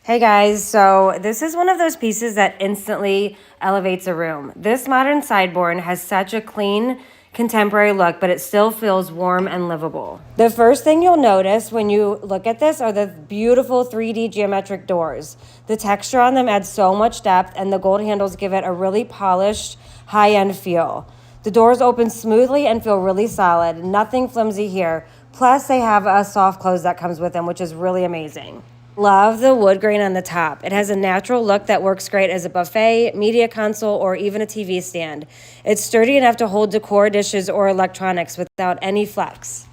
Hey guys, so this is one of those pieces that instantly elevates a room. This modern sideboard has such a clean, contemporary look, but it still feels warm and livable. The first thing you'll notice when you look at this are the beautiful 3D geometric doors. The texture on them adds so much depth, and the gold handles give it a really polished, high-end feel. The doors open smoothly and feel really solid, nothing flimsy here. Plus, they have a soft close that comes with them, which is really amazing. Love the wood grain on the top. It has a natural look that works great as a buffet, media console, or even a TV stand. It's sturdy enough to hold decor, dishes, or electronics without any flex.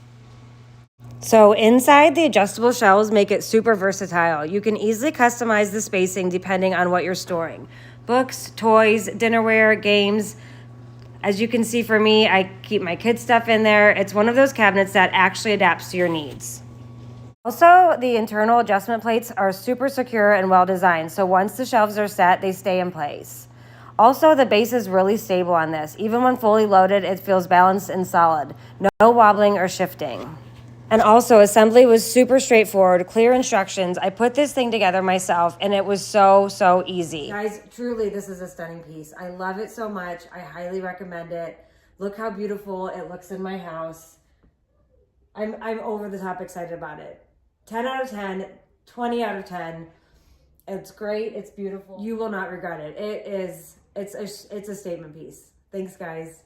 So inside, the adjustable shelves make it super versatile. You can easily customize the spacing depending on what you're storing. Books, toys, dinnerware, games. As you can see for me, I keep my kids' stuff in there. It's one of those cabinets that actually adapts to your needs. Also, the internal adjustment plates are super secure and well designed, so once the shelves are set, they stay in place. Also, the base is really stable on this. Even when fully loaded, it feels balanced and solid. No wobbling or shifting. And also, assembly was super straightforward, clear instructions. I put this thing together myself, and it was so easy. Guys, truly, this is a stunning piece. I love it so much. I highly recommend it. Look how beautiful it looks in my house. I'm over the top excited about it. 10 out of 10, 20 out of 10. It's great. It's beautiful. You will not regret it. It's a statement piece. Thanks, guys.